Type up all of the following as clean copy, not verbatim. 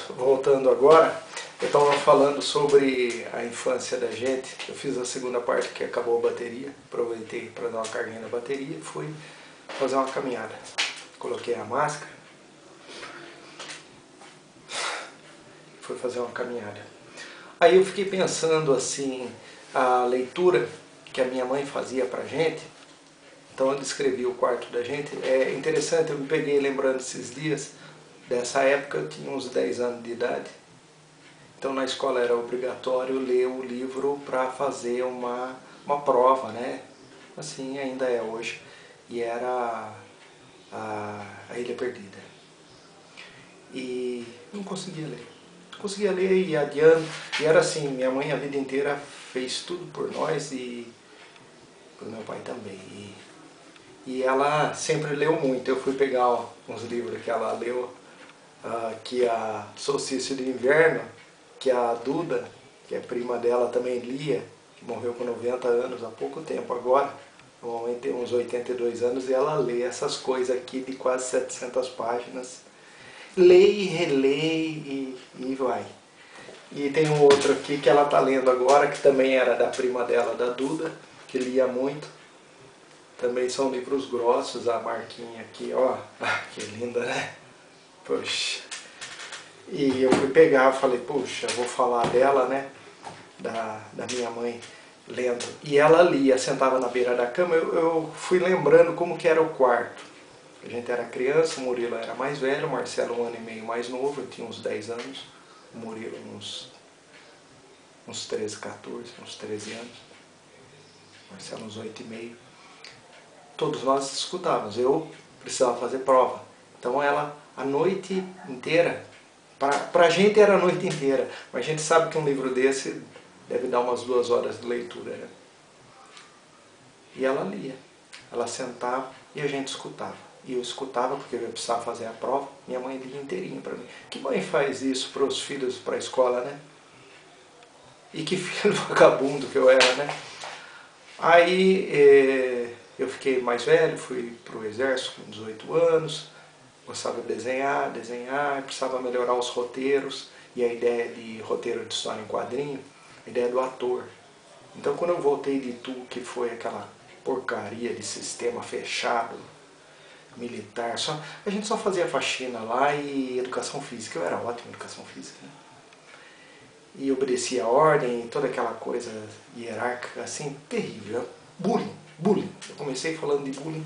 Pronto, voltando agora, eu estava falando sobre a infância da gente. Eu fiz a segunda parte que acabou a bateria, aproveitei para dar uma carguinha na bateria e fui fazer uma caminhada. Coloquei a máscara, fui fazer uma caminhada. Aí eu fiquei pensando assim, a leitura que a minha mãe fazia pra gente. Então eu descrevi o quarto da gente. É interessante, eu me peguei lembrando esses dias. Dessa época eu tinha uns 10 anos de idade. Então na escola era obrigatório ler o livro para fazer uma prova, né? Assim ainda é hoje. E era a Ilha Perdida. E não conseguia ler. Conseguia ler e ia adiando. E era assim, minha mãe a vida inteira fez tudo por nós e por meu pai também. E ela sempre leu muito. Eu fui pegar uns livros que ela leu, que a Solstício de Inverno, que a Duda, que é prima dela, também lia, que morreu com 90 anos há pouco tempo agora. Normalmente tem uns 82 anos e ela lê essas coisas aqui de quase 700 páginas. Lê e relê e vai. E tem um outro aqui que ela está lendo agora, que também era da prima dela, da Duda, que lia muito. Também são livros grossos, a marquinha aqui, ó. Que linda, né? Poxa. E eu fui pegar, falei, puxa, vou falar dela, né? Da minha mãe lendo. E ela lia, sentava na beira da cama, eu fui lembrando como que era o quarto. A gente era criança, o Murilo era mais velho, o Marcelo 1 ano e meio mais novo, eu tinha uns 10 anos, o Murilo uns 13, 14, uns 13 anos, o Marcelo uns 8 e meio. Todos nós escutávamos, eu precisava fazer prova. Então ela, a noite inteira, pra gente era a noite inteira, mas a gente sabe que um livro desse deve dar umas 2 horas de leitura, né? E ela lia, ela sentava e a gente escutava. E eu escutava porque eu precisava fazer a prova, minha mãe lia inteirinho para mim. Que mãe faz isso para os filhos para a escola, né? E que filho vagabundo que eu era, né? Aí eu fiquei mais velho, fui para o exército com 18 anos, gostava de desenhar, precisava melhorar os roteiros, e a ideia de roteiro de história em quadrinho, a ideia do ator. Então quando eu voltei de Itu, que foi aquela porcaria de sistema fechado, militar, a gente só fazia faxina lá e educação física, eu era ótimo em educação física, né? E obedecia a ordem, toda aquela coisa hierárquica, assim, terrível. Bullying. Eu comecei falando de bullying,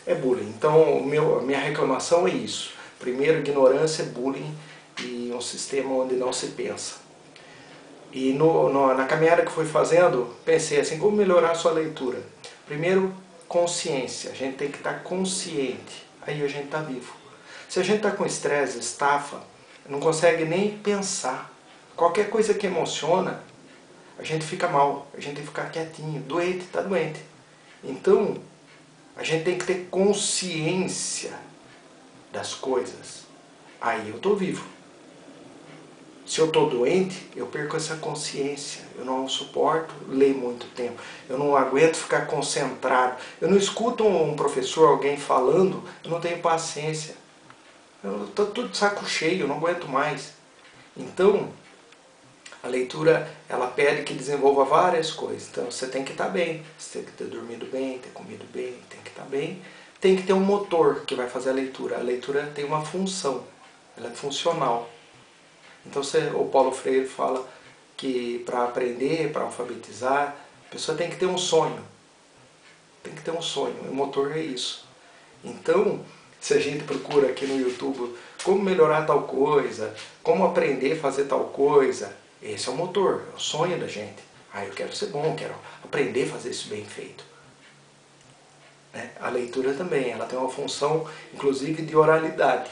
é bullying. Então, a minha reclamação é isso. Primeiro, ignorância, bullying e um sistema onde não se pensa. E na caminhada que fui fazendo, pensei assim, como melhorar a sua leitura? Primeiro, consciência. A gente tem que estar consciente. Aí a gente está vivo. Se a gente está com estresse, estafa, não consegue nem pensar. Qualquer coisa que emociona, a gente fica mal, a gente tem que ficar quietinho, doente, está doente. Então, a gente tem que ter consciência das coisas. Aí eu estou vivo. Se eu estou doente, eu perco essa consciência. Eu não suporto ler muito tempo. Eu não aguento ficar concentrado. Eu não escuto um professor, alguém falando, eu não tenho paciência. Eu estou tudo de saco cheio, eu não aguento mais. Então, a leitura, ela pede que desenvolva várias coisas. Então você tem que estar bem, você tem que ter dormido bem, ter comido bem, tem que estar bem. Tem que ter um motor que vai fazer a leitura. A leitura tem uma função, ela é funcional. Então o Paulo Freire fala que para aprender, para alfabetizar, a pessoa tem que ter um sonho. Tem que ter um sonho, o motor é isso. Então, se a gente procura aqui no YouTube como melhorar tal coisa, como aprender a fazer tal coisa, esse é o motor, é o sonho da gente. Eu quero ser bom, quero aprender a fazer isso bem feito. Né? A leitura também, ela tem uma função, inclusive, de oralidade,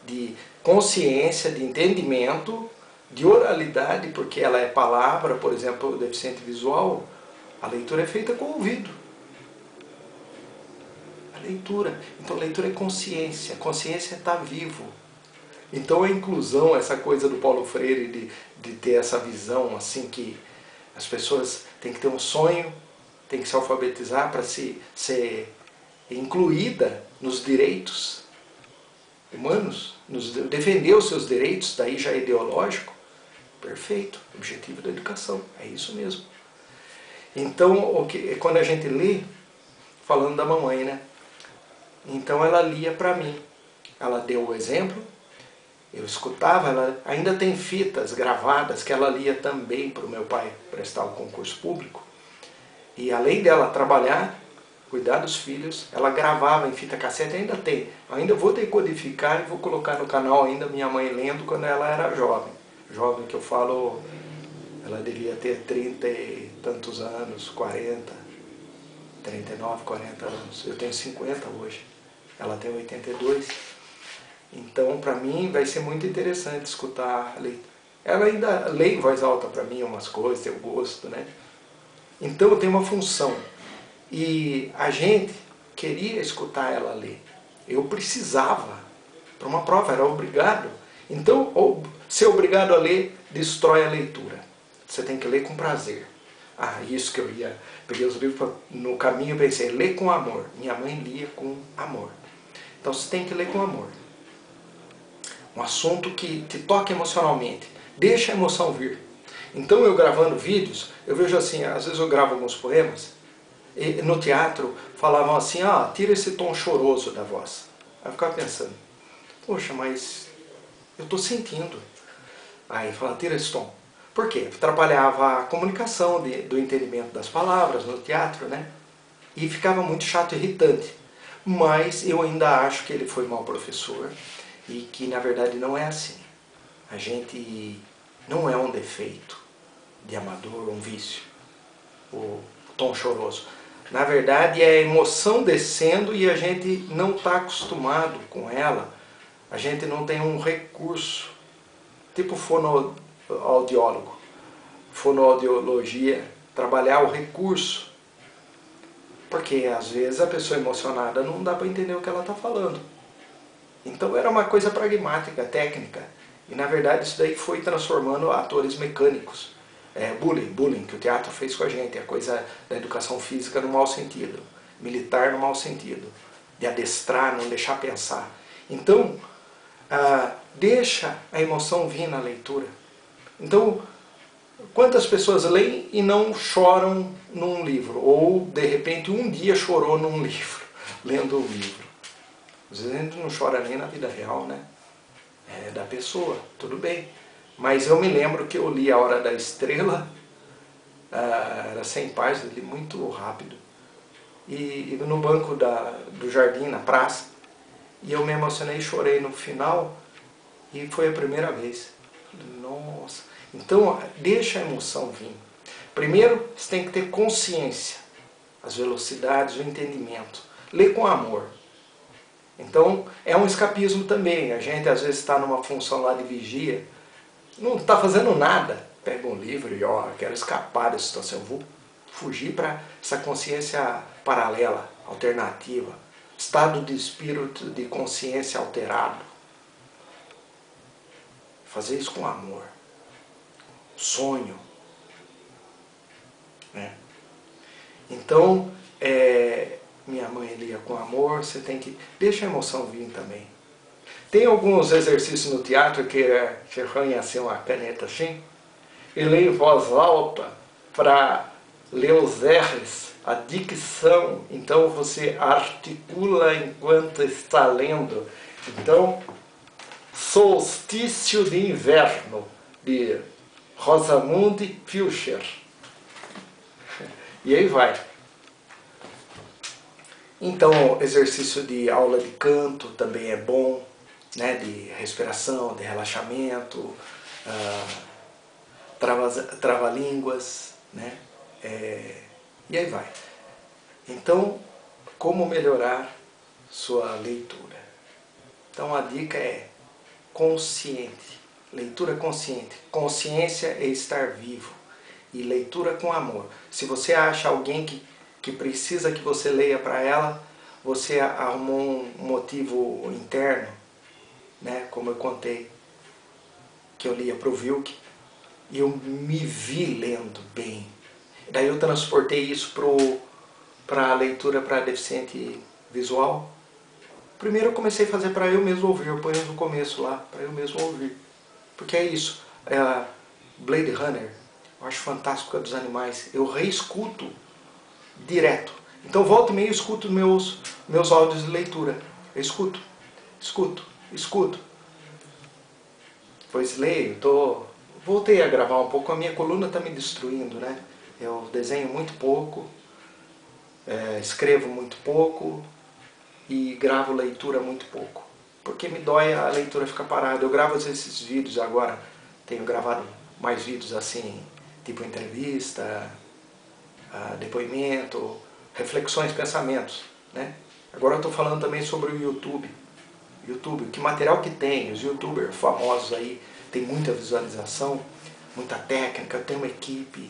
de consciência, de entendimento, de oralidade, porque ela é palavra, por exemplo, o deficiente visual, a leitura é feita com o ouvido. A leitura. Então a leitura é consciência, consciência é estar vivo. Então a inclusão, essa coisa do Paulo Freire de ter essa visão assim que as pessoas têm que ter um sonho, têm que se alfabetizar para ser incluída nos direitos. humanos, defender os seus direitos, daí já é ideológico. Perfeito, objetivo da educação, é isso mesmo. Então, quando a gente lê, falando da mamãe, né? Então ela lia para mim. Ela deu o exemplo, eu escutava, ela ainda tem fitas gravadas que ela lia também para o meu pai prestar o concurso público. E além dela trabalhar, cuidar dos filhos, ela gravava em fita cassete, ainda tem. Ainda vou decodificar e vou colocar no canal ainda minha mãe lendo quando ela era jovem. Jovem que eu falo, ela devia ter 30 e tantos anos, 40, 39, 40 anos. Eu tenho 50 hoje, ela tem 82. Então, para mim, vai ser muito interessante escutar a leitura. Ela ainda lê em voz alta para mim umas coisas, tem o gosto, né? Então, eu tenho uma função. E a gente queria escutar ela ler. Eu precisava. Para uma prova, era obrigado. Então, ser obrigado a ler destrói a leitura. Você tem que ler com prazer. Ah, isso que eu ia... Peguei os livros no caminho e pensei, ler com amor. Minha mãe lia com amor. Então, você tem que ler com amor. Um assunto que te toca emocionalmente. Deixa a emoção vir. Então, eu gravando vídeos, eu vejo assim, às vezes eu gravo alguns poemas, e no teatro falavam assim, tira esse tom choroso da voz. Aí eu ficava pensando, poxa, mas eu estou sentindo. Aí falava, tira esse tom. Por quê? Atrapalhava a comunicação do entendimento das palavras no teatro, né? E ficava muito chato e irritante. Mas eu ainda acho que ele foi mau professor e que na verdade não é assim. A gente não é um defeito de amador, um vício, o tom choroso. Na verdade é a emoção descendo e a gente não está acostumado com ela, a gente não tem um recurso, tipo fonoaudiólogo, fonoaudiologia, trabalhar o recurso, porque às vezes a pessoa emocionada não dá para entender o que ela está falando. Então era uma coisa pragmática, técnica, e na verdade isso daí foi transformando atores mecânicos. Bullying que o teatro fez com a gente, a coisa da educação física no mau sentido, militar no mau sentido, de adestrar, não deixar pensar. Então, deixa a emoção vir na leitura. Então, quantas pessoas leem e não choram num livro? Ou, de repente, um dia chorou num livro, lendo um livro. Às vezes a gente não chora nem na vida real, né? É da pessoa, tudo bem. Mas eu me lembro que eu li A Hora da Estrela, era 100 páginas, eu li muito rápido. E no banco do jardim, na praça, e eu me emocionei e chorei no final, e foi a primeira vez. Nossa! Então, deixa a emoção vir. Primeiro, você tem que ter consciência, as velocidades, o entendimento. Lê com amor. Então, é um escapismo também. A gente, às vezes, está numa função lá de vigia, não está fazendo nada, pega um livro e quero escapar dessa situação, eu vou fugir para essa consciência paralela, alternativa, estado de espírito, de consciência alterado. Fazer isso com amor, sonho. Né? Então, minha mãe lia com amor, você tem que... Deixa a emoção vir também. Tem alguns exercícios no teatro que você arranha assim uma caneta assim, e lê em voz alta para ler os R's, a dicção. Então você articula enquanto está lendo. Então, Solstício de Inverno, de Rosamunde Pilcher. E aí vai. Então, exercício de aula de canto também é bom, né, de respiração, de relaxamento, trava-línguas, né, e aí vai. Então, como melhorar sua leitura? Então, a dica é consciente, leitura consciente. Consciência é estar vivo e leitura com amor. Se você acha alguém que precisa que você leia para ela, você arrumou um motivo interno, né? Como eu contei, que eu lia para o Wilk, e eu me vi lendo bem. Daí eu transportei isso para a leitura para deficiente visual. Primeiro eu comecei a fazer para eu mesmo ouvir, eu ponho no começo lá, para eu mesmo ouvir. Porque é isso, Blade Runner, eu acho fantástico, é dos animais, eu reescuto direto. Então volta e meia eu escuto meus áudios de leitura, eu escuto, escuto. Depois leio, voltei a gravar um pouco, a minha coluna está me destruindo, né? Eu desenho muito pouco, escrevo muito pouco e gravo leitura muito pouco. Porque me dói a leitura ficar parada. Eu gravo esses vídeos agora, tenho gravado mais vídeos assim, tipo entrevista, depoimento, reflexões, pensamentos, né? Agora eu estou falando também sobre o YouTube. Que material que tem, os youtubers famosos aí, tem muita visualização, muita técnica, tem uma equipe,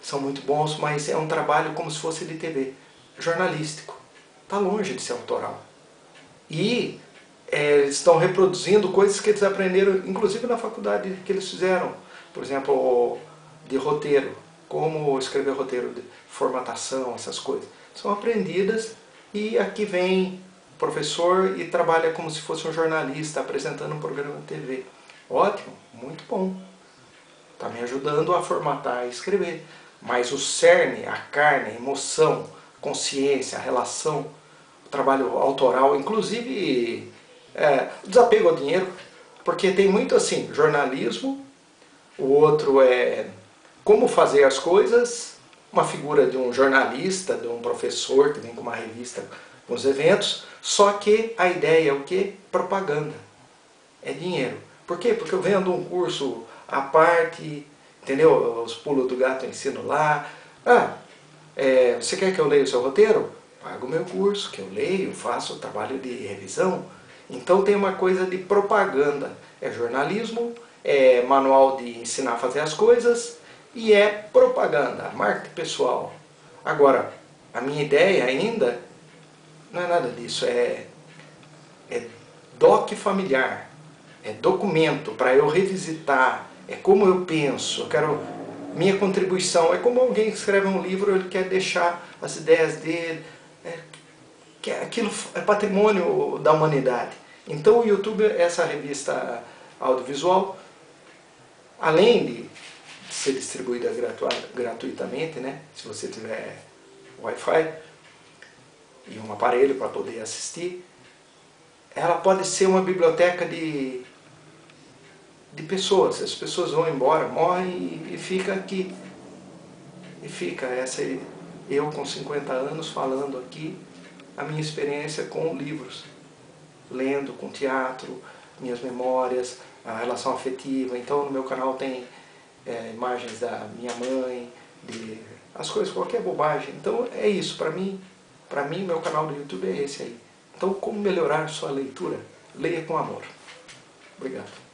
são muito bons, mas é um trabalho como se fosse de TV, jornalístico, está longe de ser autoral. E estão reproduzindo coisas que eles aprenderam, inclusive na faculdade que eles fizeram, por exemplo, de roteiro, como escrever roteiro, de formatação, essas coisas. São aprendidas e aqui vem o professor e trabalha como se fosse um jornalista apresentando um programa de TV. Ótimo, muito bom. Está me ajudando a formatar e escrever. Mas o cerne, a carne, a emoção, consciência, a relação, o trabalho autoral, inclusive o desapego ao dinheiro, porque tem muito assim, jornalismo, o outro é como fazer as coisas, uma figura de um jornalista, de um professor que vem com uma revista com os eventos, só que a ideia é o quê? Propaganda. É dinheiro. Por quê? Porque eu vendo um curso à parte, entendeu? Os pulos do gato eu ensino lá. Você quer que eu leia o seu roteiro? Paga o meu curso, que eu leio, faço o trabalho de revisão. Então tem uma coisa de propaganda. É jornalismo, é manual de ensinar a fazer as coisas e é propaganda, marketing pessoal. Agora, a minha ideia ainda não é nada disso, é doc familiar, é documento para eu revisitar, é como eu penso, eu quero minha contribuição, é como alguém que escreve um livro, ele quer deixar as ideias dele, aquilo é patrimônio da humanidade. Então o YouTube, essa revista audiovisual, além de ser distribuída gratuitamente, né, se você tiver Wi-Fi e um aparelho para poder assistir, ela pode ser uma biblioteca de pessoas. As pessoas vão embora, morrem e fica aqui. E fica eu com 50 anos falando aqui a minha experiência com livros, lendo, com teatro, minhas memórias, a relação afetiva. Então no meu canal tem imagens da minha mãe, as coisas, qualquer bobagem. Então é isso, para mim meu canal do YouTube é esse aí. Então como melhorar sua leitura? Leia com amor. Obrigado.